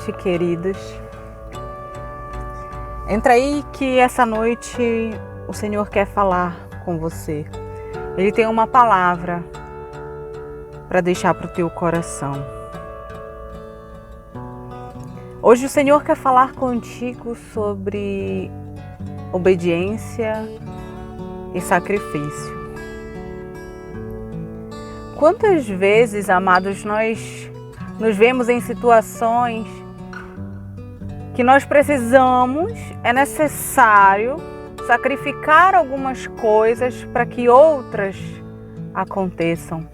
noite, queridos. Entra aí que essa noite o Senhor quer falar com você. Ele tem uma palavra para deixar para o teu coração. Hoje o Senhor quer falar contigo sobre obediência e sacrifício. Quantas vezes, amados, nós nos vemos em situações que nós precisamos, é necessário sacrificar algumas coisas para que outras aconteçam.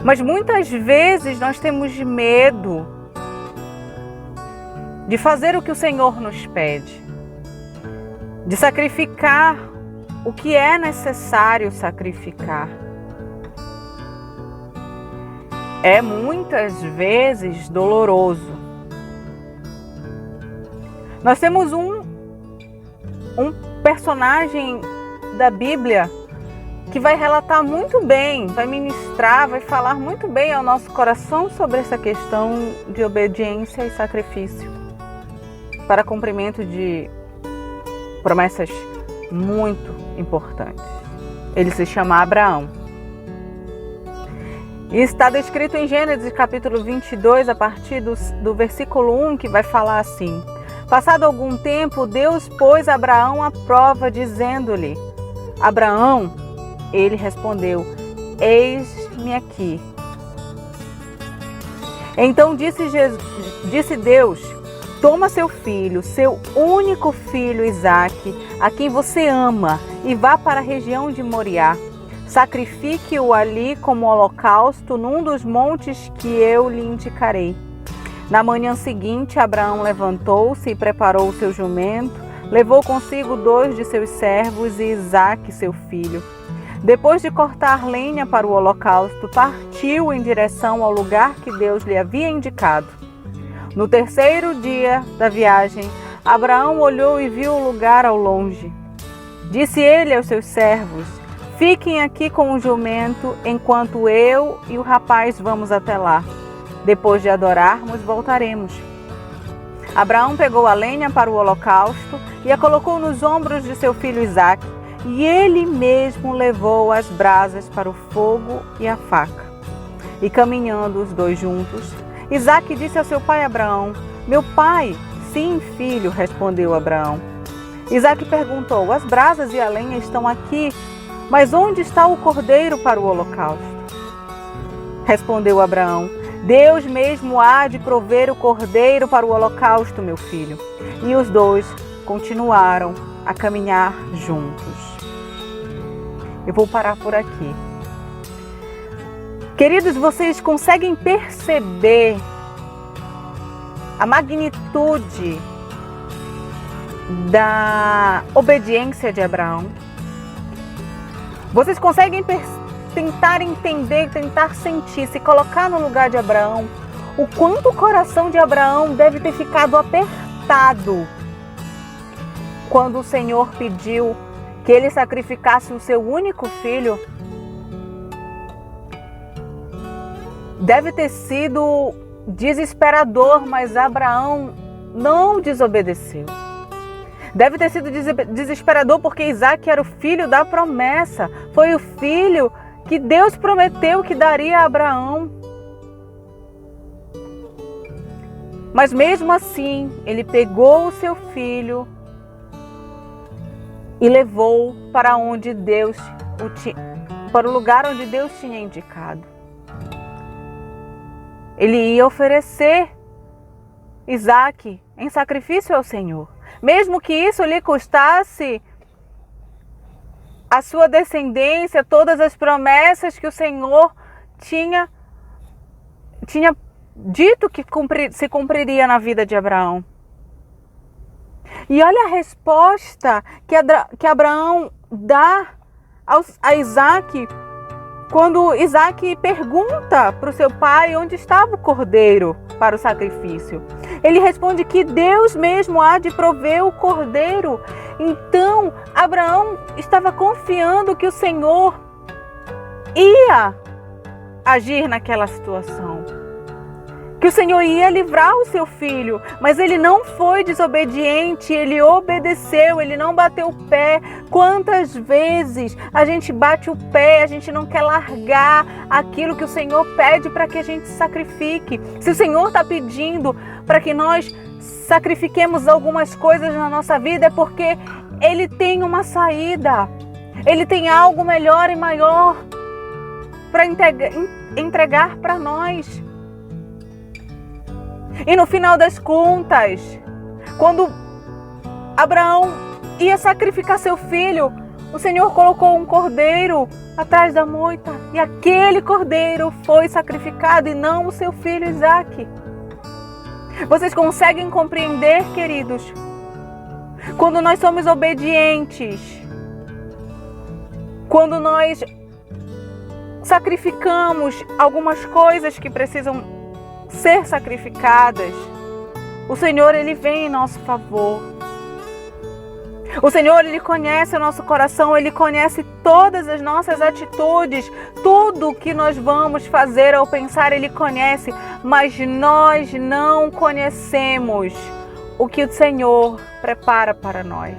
Mas muitas vezes nós temos medo de fazer o que o Senhor nos pede, de sacrificar o que é necessário sacrificar. É muitas vezes doloroso. Nós temos um personagem da Bíblia que vai relatar muito bem, vai ministrar, vai falar muito bem ao nosso coração sobre essa questão de obediência e sacrifício para cumprimento de promessas muito importantes. Ele se chama Abraão. E está descrito em Gênesis capítulo 22, a partir do versículo 1, que vai falar assim: Passado algum tempo, Deus pôs Abraão à prova, dizendo-lhe: Abraão, ele respondeu: Eis-me aqui. Então disse Deus: Toma seu filho, seu único filho Isaque, a quem você ama, e vá para a região de Moriá. Sacrifique-o ali como holocausto num dos montes que eu lhe indicarei. Na manhã seguinte, Abraão levantou-se e preparou o seu jumento, levou consigo 2 de seus servos e Isaque, seu filho. Depois de cortar lenha para o holocausto, partiu em direção ao lugar que Deus lhe havia indicado. No terceiro dia da viagem, Abraão olhou e viu o lugar ao longe. Disse ele aos seus servos: Fiquem aqui com o jumento, enquanto eu e o rapaz vamos até lá. Depois de adorarmos, voltaremos. Abraão pegou a lenha para o holocausto e a colocou nos ombros de seu filho Isaque, e ele mesmo levou as brasas para o fogo e a faca. E caminhando os dois juntos, Isaque disse ao seu pai Abraão: Meu pai? Sim, filho, respondeu Abraão. Isaque perguntou: As brasas e a lenha estão aqui, mas onde está o cordeiro para o holocausto? Respondeu Abraão: Deus mesmo há de prover o cordeiro para o holocausto, meu filho. E os dois continuaram a caminhar juntos. Eu vou parar por aqui. Queridos, vocês conseguem perceber a magnitude da obediência de Abraão? Vocês conseguem tentar entender, tentar sentir, se colocar no lugar de Abraão, o quanto o coração de Abraão deve ter ficado apertado quando o Senhor pediu que ele sacrificasse o seu único filho? Deve ter sido desesperador, mas Abraão não desobedeceu. Deve ter sido desesperador porque Isaque era o filho da promessa. Foi o filho que Deus prometeu que daria a Abraão. Mas mesmo assim, ele pegou o seu filho e levou para para o lugar onde Deus tinha indicado. Ele ia oferecer Isaque em sacrifício ao Senhor. Mesmo que isso lhe custasse a sua descendência, todas as promessas que o Senhor tinha dito que se cumpriria na vida de Abraão. E olha a resposta que Abraão dá a Isaque quando Isaque pergunta para o seu pai onde estava o cordeiro para o sacrifício. Ele responde que Deus mesmo há de prover o cordeiro. Então, Abraão estava confiando que o Senhor ia agir naquela situação. que o Senhor ia livrar o seu filho, mas ele não foi desobediente, ele obedeceu, ele não bateu o pé. Quantas vezes a gente bate o pé, a gente não quer largar aquilo que o Senhor pede para que a gente sacrifique? Se o Senhor está pedindo para que nós sacrifiquemos algumas coisas na nossa vida, é porque Ele tem uma saída, Ele tem algo melhor e maior para entregar para nós. E no final das contas, quando Abraão ia sacrificar seu filho, o Senhor colocou um cordeiro atrás da moita. E aquele cordeiro foi sacrificado e não o seu filho Isaque. Vocês conseguem compreender, queridos? Quando nós somos obedientes, quando nós sacrificamos algumas coisas que precisam ser sacrificadas, o Senhor, Ele vem em nosso favor. O Senhor, Ele conhece o nosso coração, Ele conhece todas as nossas atitudes, tudo que nós vamos fazer ou pensar, Ele conhece, mas nós não conhecemos o que o Senhor prepara para nós.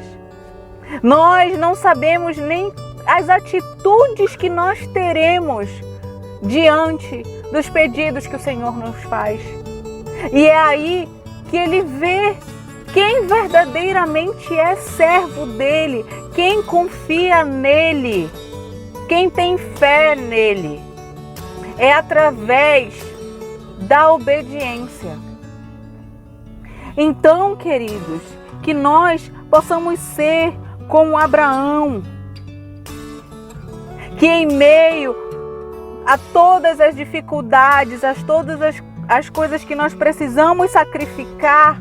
Nós não sabemos nem as atitudes que nós teremos diante dos pedidos que o Senhor nos faz. E é aí que Ele vê quem verdadeiramente é servo dEle, quem confia nele, quem tem fé nele. É através da obediência. Então, queridos, que nós possamos ser como Abraão, que em meio a todas as dificuldades, a todas as coisas que nós precisamos sacrificar,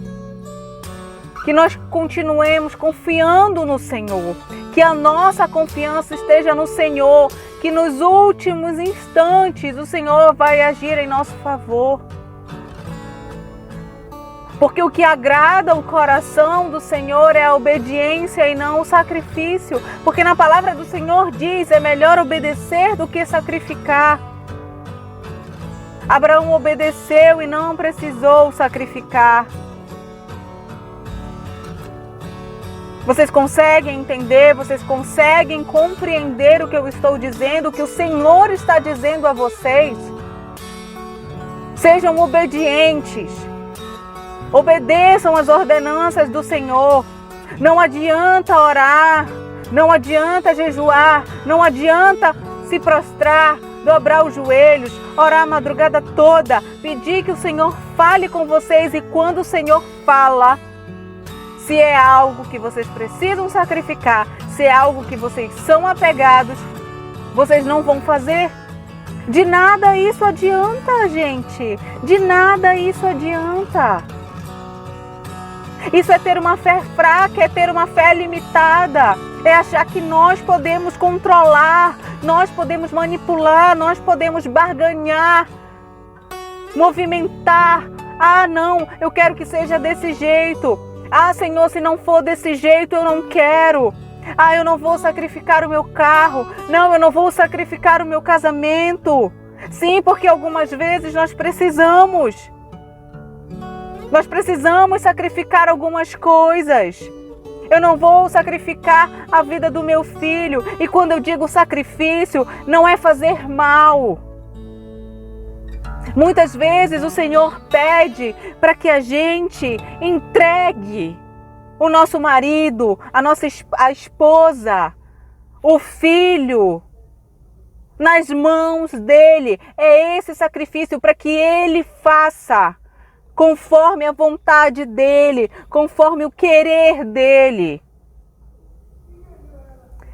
que nós continuemos confiando no Senhor, que a nossa confiança esteja no Senhor, que nos últimos instantes o Senhor vai agir em nosso favor. Porque o que agrada o coração do Senhor é a obediência e não o sacrifício. Porque na palavra do Senhor diz, é melhor obedecer do que sacrificar. Abraão obedeceu e não precisou sacrificar. Vocês conseguem entender? Vocês conseguem compreender o que eu estou dizendo? O que o Senhor está dizendo a vocês? Sejam obedientes. Obedeçam as ordenanças do Senhor. Não adianta orar, não adianta jejuar, não adianta se prostrar, dobrar os joelhos, orar a madrugada toda, pedir que o Senhor fale com vocês. E quando o Senhor fala, se é algo que vocês precisam sacrificar, se é algo que vocês são apegados, vocês não vão fazer. De nada isso adianta, gente. De nada isso adianta. Isso é ter uma fé fraca, é ter uma fé limitada. É achar que nós podemos controlar, nós podemos manipular, nós podemos barganhar, movimentar. Ah, não, eu quero que seja desse jeito. Ah, Senhor, se não for desse jeito, eu não quero. Ah, eu não vou sacrificar o meu carro. Não, eu não vou sacrificar o meu casamento. Sim, porque algumas vezes nós precisamos. Nós precisamos sacrificar algumas coisas. Eu não vou sacrificar a vida do meu filho. E quando eu digo sacrifício, não é fazer mal. Muitas vezes o Senhor pede para que a gente entregue o nosso marido, a esposa, o filho, nas mãos dele. É esse sacrifício para que ele faça conforme a vontade dele, conforme o querer dele.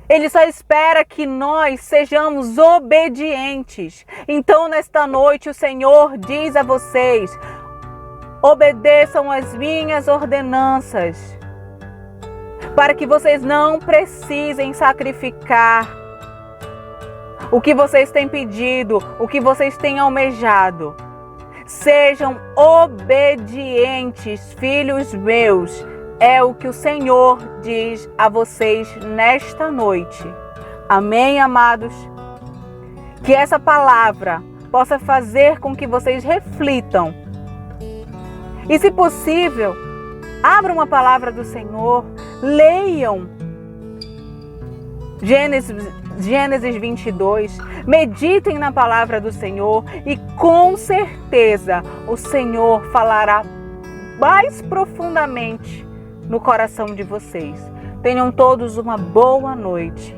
Ele só espera que nós sejamos obedientes. Então, nesta noite, o Senhor diz a vocês: obedeçam as minhas ordenanças, para que vocês não precisem sacrificar o que vocês têm pedido, o que vocês têm almejado. Sejam obedientes, filhos meus. É o que o Senhor diz a vocês nesta noite. Amém, amados? Que essa palavra possa fazer com que vocês reflitam E se possível, abram uma palavra do Senhor, leiam Gênesis 22, meditem na palavra do Senhor e com certeza o Senhor falará mais profundamente no coração de vocês. Tenham todos uma boa noite.